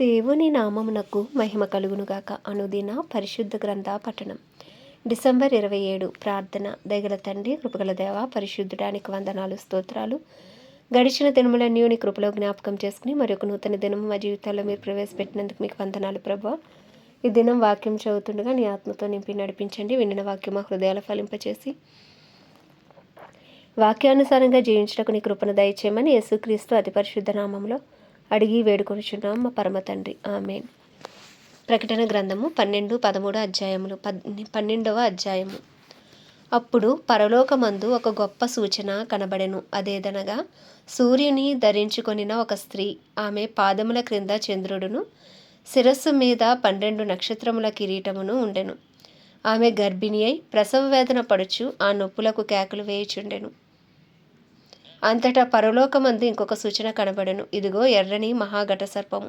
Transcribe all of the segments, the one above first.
దేవుని నామమునకు మహిమ కలుగునుగాక. అనుదిన పరిశుద్ధ గ్రంథ పఠనం. డిసెంబర్ 27. ప్రార్థన. దయగల తండ్రి, కృపగల దేవ, పరిశుద్ధుడానికి వందనాలు, స్తోత్రాలు. గడిచిన దినములన్నీ నీ కృపలో జ్ఞాపకం చేసుకుని మరొక నూతన దినము మా జీవితాల్లో మీరు ప్రవేశపెట్టినందుకు మీకు వందనాలు ప్రభువా. ఈ దినం వాక్యం చదువుతుండగా నీ ఆత్మతో నింపి నడిపించండి. వినిన వాక్యం మా హృదయాల ఫలింపచేసి వాక్యానుసారంగా జీవించడానికి నీ కృపను దయచేయమని యేసుక్రీస్తు అతి పరిశుద్ధ నామంలో అడిగి వేడుకొనుచున్నాం మా పరమ తండ్రి. ఆమేన్. ప్రకటన గ్రంథము 12-13 అధ్యాయములు. 12వ అధ్యాయము. అప్పుడు పరలోకమందు ఒక గొప్ప సూచన కనబడెను. అదేదనగా సూర్యుని ధరించుకొనిన ఒక స్త్రీ, ఆమె పాదముల క్రింద చంద్రుడును, శిరస్సు మీద 12 నక్షత్రముల కిరీటమును ఉండెను. ఆమె గర్భిణి అయి ప్రసవ వేదన పడుచు ఆ నొప్పులకు కేకలు వేయుచుండెను. అంతటా పరలోకమందు ఇంకొక సూచన కనబడెను. ఇదిగో ఎర్రని మహాఘట సర్పము,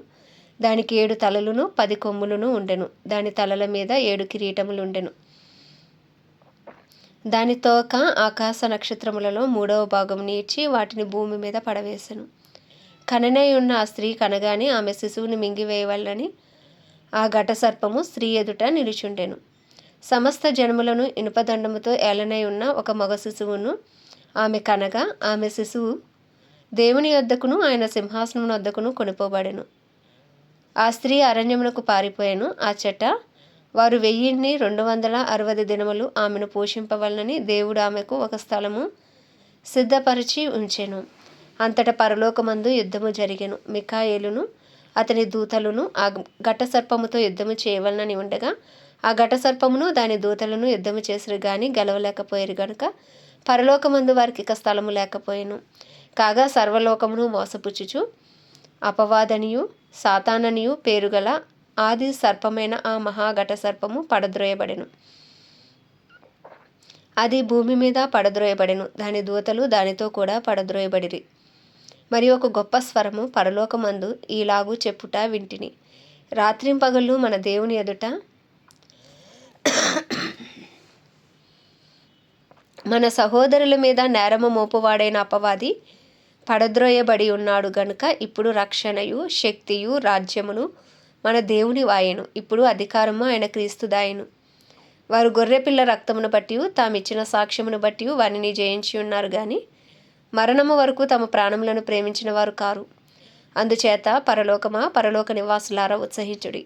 దానికి 7 తలలును 10 కొమ్ములను ఉండెను. దాని తలల మీద 7 కిరీటములుండెను. దాని తోక ఆకాశ నక్షత్రములలో 3వ భాగము నీడ్చి వాటిని భూమి మీద పడవేసెను. కననై ఉన్న ఆ స్త్రీ కనగానే ఆమె శిశువుని మింగివేయవలనని ఆ ఘట సర్పము స్త్రీ ఎదుట నిలుచుండెను. సమస్త జనములను ఇనుపదండముతో ఏలనై ఉన్న ఒక మగ శిశువును ఆమె కనగా, ఆమె శిశువు దేవుని యొద్దకును ఆయన సింహాసనం వద్దకును కొనిపోబడెను. ఆ స్త్రీ అరణ్యమునకు పారిపోయాను. ఆ చెట వారు 1260 దినములు ఆమెను పోషింపవలనని దేవుడు ఆమెకు ఒక స్థలము సిద్ధపరిచి ఉంచెను. అంతటా పరలోకమందు యుద్ధము జరిగెను. మిఖాయేలును అతని దూతలును ఆ ఘట సర్పముతో యుద్ధము చేయవలనని ఉండగా, ఆ ఘట సర్పమును దాని దూతలను యుద్ధము చేసిరు గాని గెలవలేకపోయారు గనుక పరలోకమందు వారికి ఇక స్థలము లేకపోయాను. కాగా సర్వలోకమును మోసపుచ్చుచు అపవాదనియు సాతాననియు పేరుగల ఆది సర్పమైన ఆ మహాఘట సర్పము పడద్రోయబడెను. అది భూమి మీద పడద్రోయబడెను. దాని దూతలు దానితో కూడా పడద్రోయబడిరి. మరి ఒక గొప్ప స్వరము పరలోకమందు ఈలాగు చెప్పుట వింటిని, రాత్రింపగళ్ళు మన దేవుని ఎదుట మన సహోదరుల మీద నేరము మోపువాడైన అపవాది పడద్రోయబడి ఉన్నాడు గనుక ఇప్పుడు రక్షణయు శక్తియు రాజ్యమును మన దేవుని వాయెను. ఇప్పుడు అధికారము ఆయన క్రీస్తుదాయెను. వారు గొర్రెపిల్ల రక్తమును బట్టి తామిచ్చిన సాక్ష్యమును బట్టి వారిని జయించి ఉన్నారు గాని మరణము వరకు తమ ప్రాణములను ప్రేమించిన వారు కారు. అందుచేత పరలోకమా, పరలోక నివాసులారా ఉత్సహించుడి.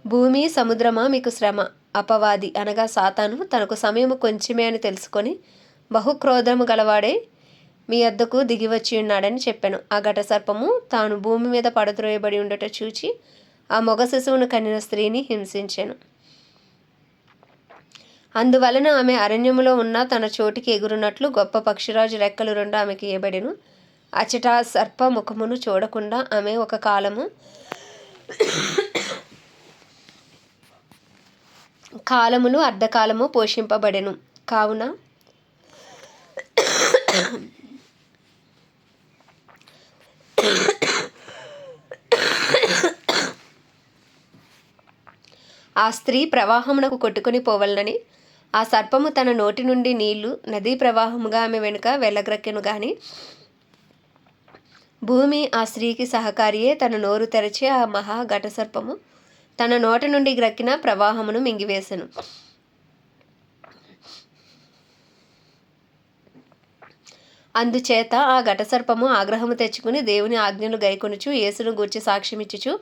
భూమి సముద్రమా మీకు శ్రమ. అపవాది అనగా సాతాను తనకు సమయము కొంచెమే అని తెలుసుకొని బహుక్రోధము గలవాడే మీ వద్దకు దిగివచ్చి ఉన్నాడని చెప్పాను. ఆ ఘట సర్పము తాను భూమి మీద పడద్రోయబడి ఉండట చూచి ఆ మొగ శిశువును కనిన స్త్రీని హింసించెను. అందువలన ఆమె అరణ్యములో ఉన్న తన చోటికి ఎగురునట్లు గొప్ప పక్షిరాజు రెక్కలు 2 ఆమెకి ఇయ్యబడెను. అచట సర్ప ముఖమును చూడకుండా ఆమె ఒక కాలమును అర్ధకాలము పోషింపబడెను. కావున ఆ స్త్రీ ప్రవాహమునకు కొట్టుకుని పోవలనని ఆ సర్పము తన నోటి నుండి నీళ్లు నదీ ప్రవాహముగా ఆమె వెనుక వెళ్ళగ్రక్కెను గాని భూమి ఆ స్త్రీకి సహకారియే. తన నోరు తెరచి ఆ మహా ఘట సర్పము తన నోట నుండి గ్రక్కిన ప్రవాహమును మింగివేసెను. అందుచేత ఆ ఘట సర్పము ఆగ్రహము తెచ్చుకుని దేవుని ఆజ్ఞలు గైకొనుచు యేసును గూర్చి సాక్ష్యమిచ్చుచు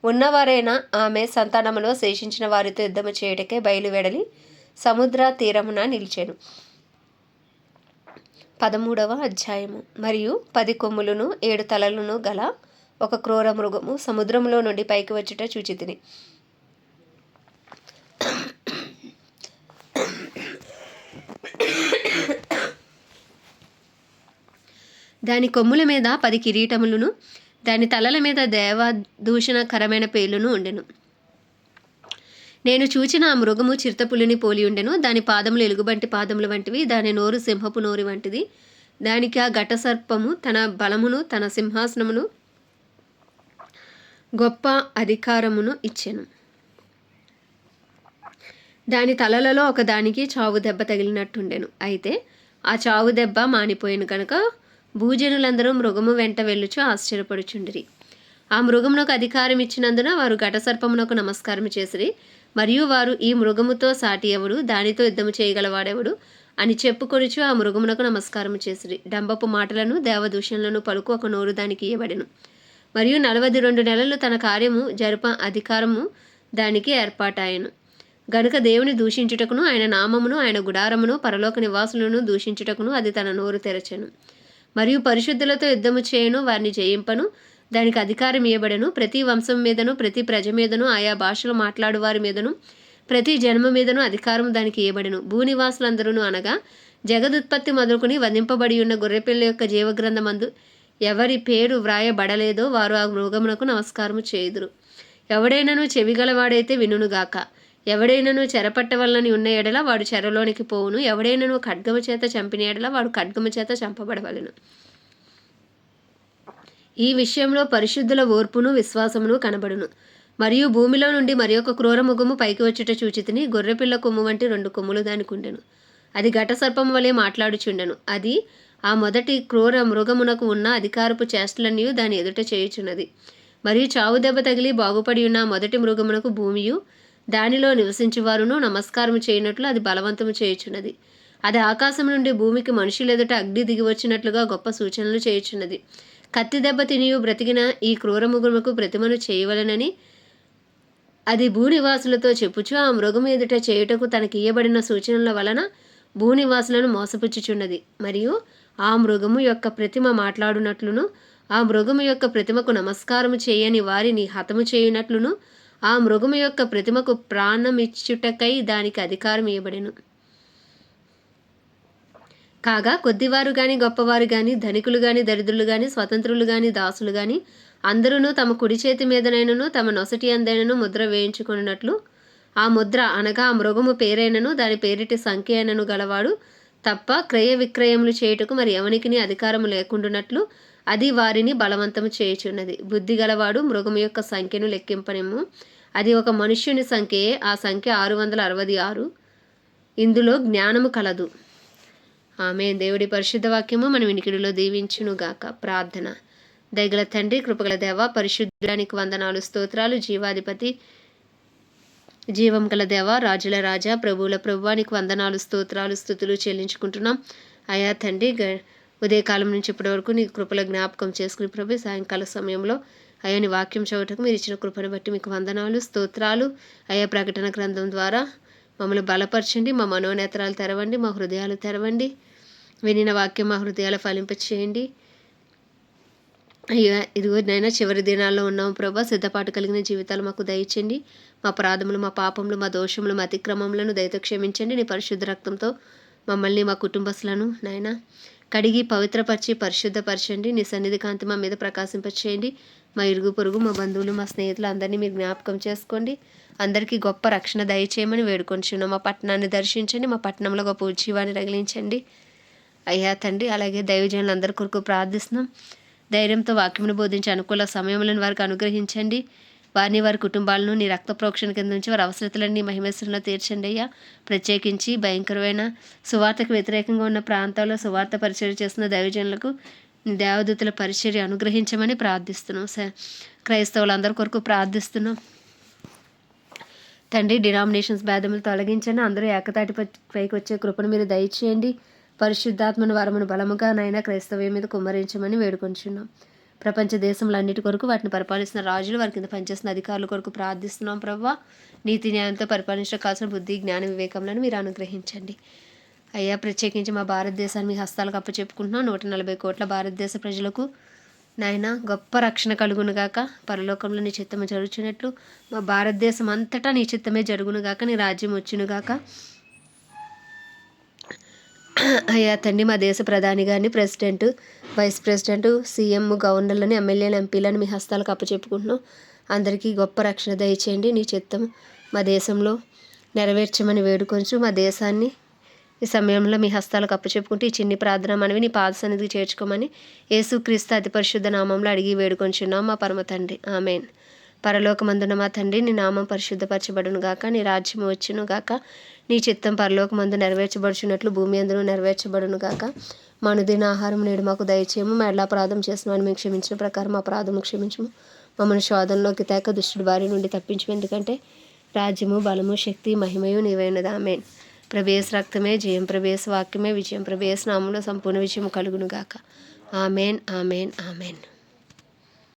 ఉన్నవారైన ఆమె సంతానములో శేషించిన వారితో యుద్ధము చేయుటకే బయలువెడలి సముద్ర తీరమున నిలిచెను. 13వ అధ్యాయము. మరియు 10 కొమ్ములను 7 తలలను గల ఒక క్రూర మృగము సముద్రములో నుండి పైకి వచ్చుట చూచితిని. దాని కొమ్ముల మీద 10 కిరీటములను, దాని తలల మీద దేవదూషణకరమైన పేర్లును ఉండెను. నేను చూచిన ఆ మృగము చిరుతపులిని పోలి ఉండెను. దాని పాదములు ఎలుగుబంటి పాదముల వంటివి, దాని నోరు సింహపు నోరు వంటిది. దానికి ఆ ఘట సర్పము తన బలమును, తన సింహాసనమును, గొప్ప అధికారమును ఇచ్చెను. దాని తలలలో ఒక దానికి చావు దెబ్బ తగిలినట్టుండెను. అయితే ఆ చావు దెబ్బ మానిపోయిన కనుక భూజనులందరూ మృగము వెంట వెళ్ళుచు ఆశ్చర్యపడుచుండిరి. ఆ మృగమునకు అధికారం ఇచ్చినందున వారు ఘటసర్పమునకు నమస్కారం చేసిరి. మరియు వారు, ఈ మృగముతో సాటి ఎవడు, దానితో యుద్ధము చేయగలవాడెవడు అని చెప్పుకొనుచు ఆ మృగమునకు నమస్కారం చేసిరి. డంబపు మాటలను దేవదూషణలను పలుకు ఒక నోరు దానికి ఇయ్యబడెను. మరియు 42 నెలలు తన కార్యము జరుప అధికారము దానికి ఏర్పాటాయెను. గనుక దేవుని దూషించుటకును, ఆయన నామమును, ఆయన గుడారమును, పరలోక నివాసులను దూషించుటకును అది తన నోరు తెరచెను. మరియు పరిశుద్ధులతో యుద్ధము చేయను, వారిని జయింపను దానికి అధికారం ఇవ్వబడెను. ప్రతి వంశం మీదను, ప్రతి ప్రజ మీదను, ఆయా భాషలు మాట్లాడు వారి మీదను, ప్రతి జన్మ మీదను అధికారం దానికి ఇవ్వబడెను. భూనివాసులందరూ అనగా జగదుత్పత్తి మొదలుకొని వధింపబడి ఉన్న గొర్రెపిల్ల యొక్క జీవగ్రంథమందు ఎవరి పేరు వ్రాయబడలేదో వారు ఆ మృగమునకు నమస్కారము చేయుదురు. ఎవడైనను చెవిగలవాడైతే వినుగాక. ఎవడైనను చెరపట్టవలనని ఉన్న ఎడల వాడు చెరలోనికి పోవును. ఎవడైనను ఖడ్గము చేత చంపిన ఎడల వాడు ఖడ్గము చేత చంపబడవలెను. ఈ విషయంలో పరిశుద్ధుల ఓర్పును విశ్వాసమును కనబడును. మరియు భూమిలో నుండి మరి ఒక క్రూర మృగము పైకి వచ్చుట చూచితిని. గొర్రెపిల్ల కొమ్ము వంటి 2 కొమ్ములు దానికి ఉండెను. అది ఘటసర్పము వలె మాట్లాడుచుండెను. అది ఆ మొదటి క్రూర మృగమునకు ఉన్న అధికారపు చేష్టలన్నీ దాని ఎదుట చేయుచున్నది. మరియు చావు దెబ్బ తగిలి బాగుపడి ఉన్న ఆ మొదటి మృగమునకు భూమియు దానిలో నివసించువారును నమస్కారము చేయనట్లు అది బలవంతము చేయుచున్నది. అది ఆకాశం నుండి భూమికి మనుషుల ఎదుట అగ్ని దిగి వచ్చినట్లుగా గొప్ప సూచనలు చేయుచున్నది. కత్తి దెబ్బ తినియు బ్రతికిన ఈ క్రూర మృగముకు ప్రతిమను చేయవలెనని అది భూనివాసులతో చెప్పుచు ఆ మృగము ఎదుట చేయుటకు తనకియ్యబడిన సూచనల వలన భూనివాసులను మోసపుచ్చుచున్నది. మరియు ఆ మృగము యొక్క ప్రతిమ మాట్లాడునట్లును, ఆ మృగము యొక్క ప్రతిమకు నమస్కారము చేయని వారిని హతము చేయునట్లును, ఆ మృగము యొక్క ప్రతిమకు ప్రాణమిచ్చుటకై దానికి అధికారం ఇవ్వబడెను. కాగా కొద్దివారు గాని, గొప్పవారు గాని, ధనికులు గాని, దరిద్రులు గాని, స్వతంత్రులు గాని, దాసులు గాని అందరూ తమ కుడి చేతి మీదనైనను తమ నొసటి అందైనను ముద్ర వేయించుకున్నట్లు, ఆ ముద్ర అనగా ఆ మృగము పేరైనను దాని పేరిటి సంఖ్య అయినను గలవాడు తప్ప క్రయ విక్రయములు చేయుటకు మరి ఎవనికిని అధికారము లేకుండునట్లు అది వారిని బలవంతము చేయుచున్నది. బుద్ధి గలవాడు మృగము యొక్క సంఖ్యను లెక్కింపనేమో. అది ఒక మనుష్యుని సంఖ్యయే. ఆ సంఖ్య 666. ఇందులో జ్ఞానము కలదు. ఆమేన్. దేవుడి పరిశుద్ధ వాక్యము మన వినికిడిలో దీవించునుగాక. ప్రార్థన. దయగల తండ్రి, కృపగల దేవ, పరిశుద్ధానికి వందనాలు, స్తోత్రాలు. జీవాధిపతి, జీవం గల దేవ, రాజుల రాజా, ప్రభువుల ప్రభువానికి వందనాలు, స్తోత్రాలు, స్తుతులు చెల్లించుకుంటున్నాం. అయా తండ్రి, ఉదయకాలం నుంచి ఇప్పటి వరకు నీ కృపల జ్ఞాపకం చేసుకుని ప్రభు, సాయంకాల సమయంలో అయ్యా నీ వాక్యం చదవటకు మీరు ఇచ్చిన కృపను బట్టి మీకు వందనాలు, స్తోత్రాలు. అయా ప్రకటన గ్రంథం ద్వారా మమ్మల్ని బలపరచండి, మా మనోనేత్రాలు తెరవండి, మా హృదయాలు తెరవండి. వినిన వాక్యం మా హృదయాలు ఫలింపచేయండి. అయ్యా ఇదిగో నైనా చివరి దినాల్లో ఉన్నాము ప్రభా. సిద్ధపాటు కలిగిన జీవితాలు మాకు దయచేయండి. మా అపరాధములు, మా పాపములు, మా దోషములు, మా అతిక్రమములను దయతో క్షమించండి. నీ పరిశుద్ధ రక్తంతో మమ్మల్ని, మా కుటుంబస్తులను నాయన కడిగి పవిత్రపరిచి పరిశుద్ధపరచండి. నీ సన్నిధి కాంతి మా మీద ప్రకాశింపచేయండి. మా ఇరుగు పొరుగు, మా బంధువులు, మా స్నేహితులు అందరినీ మీరు జ్ఞాపకం చేసుకోండి. అందరికీ గొప్ప రక్షణ దయచేయమని వేడుకొంచున్నాం. మా పట్టణాన్ని దర్శించండి. మా పట్టణంలో గొప్ప ఉజ్జీవాన్ని రగిలించండి అయ్యా తండ్రి. అలాగే దైవజనులు అందరి కొరకు ప్రార్థిస్తున్నాం. ధైర్యంతో వాక్యమును బోధించే అనుకూల సమయములను వారికి అనుగ్రహించండి. వారిని, వారి కుటుంబాలను నీ రక్త ప్రోక్షణ కింద నుంచి వారి అవసరతలన్నీ మహిమేశ్వరంలో తీర్చండి అయ్యా. ప్రత్యేకించి భయంకరమైన సువార్తకు వ్యతిరేకంగా ఉన్న ప్రాంతాల్లో సువార్త పరిచర్య చేస్తున్న దైవజనులకు దేవదూతల పరిచర్య అనుగ్రహించమని ప్రార్థిస్తున్నాం. క్రైస్తవులందరి కొరకు ప్రార్థిస్తున్నాం తండ్రి. డినామినేషన్స్ భేదములు తొలగించండి. అందరూ ఏకతాటి పైకి వచ్చే కృపను మీరు దయచేయండి. పరిశుద్ధాత్మను వరమును బలముగా నాయన క్రైస్తవ్యం మీద కుమ్మరించమని వేడుకొంచున్నాం. ప్రపంచ దేశములన్నిటి కొరకు వాటిని పరిపాలిస్తున్న రాజులు, వారి కింద పనిచేస్తున్న అధికారుల కొరకు ప్రార్థిస్తున్నాం ప్రభా. నీతి న్యాయంతో పరిపాలించడం కావాల్సిన బుద్ధి, జ్ఞాన, వివేకములను మీరు అనుగ్రహించండి అయ్యా. ప్రత్యేకించి మా భారతదేశాన్ని మీ హస్తాలకు అప్పచెప్పుకుంటున్నాం. 140 కోట్ల భారతదేశ ప్రజలకు నాయన గొప్ప రక్షణ కలుగునుగాక. పరలోకంలో నీ చిత్తము జరుగుచున్నట్లు మా భారతదేశం అంతటా నీ చిత్తమే జరుగునుగాక. నీ రాజ్యం వచ్చునుగాక అయ్యా తండ్రి. మా దేశ ప్రధాని గారిని, ప్రెసిడెంట్, వైస్ ప్రెసిడెంట్, సీఎం, గవర్నర్లని, ఎమ్మెల్యేలు, ఎంపీలను మీ హస్తాలకు అప్పచెప్పుకుంటున్నాం. అందరికీ గొప్ప రక్షణ దయచేయండి. నీ చిత్తం మా దేశంలో నెరవేర్చమని వేడుకొంచు. మా దేశాన్ని ఈ సమయంలో మీ హస్తాలకు అప్పచెప్పుకుంటూ ఈ చిన్ని ప్రార్థన మనవి నీ పాద సన్నిధికి చేర్చుకోమని యేసుక్రీస్తు అతి పరిశుద్ధ నామంలో అడిగి వేడుకొంచున్నాం మా పరమ తండ్రి. ఆమేన్. పరలోకమందున మా తండ్రి, నీ నామం పరిశుద్ధపరచబడును గాక. నీ రాజ్యం వచ్చును గాక. నీ చిత్తం పరలోకమందు నెరవేర్చబడుచున్నట్లు భూమి అందును నెరవేర్చబడును గాక. మా అనుదిన ఆహారం నేడు మాకు దయచేయము. మా ఎడల అపరాధం చేసిన వాడిని మేము క్షమించిన ప్రకారం మా అపరాధము క్షమించము. మమ్మల్ని శోధనలోకి తేక దుష్టుడి బారి నుండి తప్పించు. ఎందుకంటే రాజ్యము, బలము, శక్తి, మహిమయు నీవై ఉన్నది. ఆమేన్. ప్రభు యేసు రక్తమే జయం, ప్రభు యేసు వాక్యమే విజయం, ప్రభు యేసు నామములో సంపూర్ణ విజయం కలుగును గాక. ఆమేన్, ఆమేన్, ఆమేన్.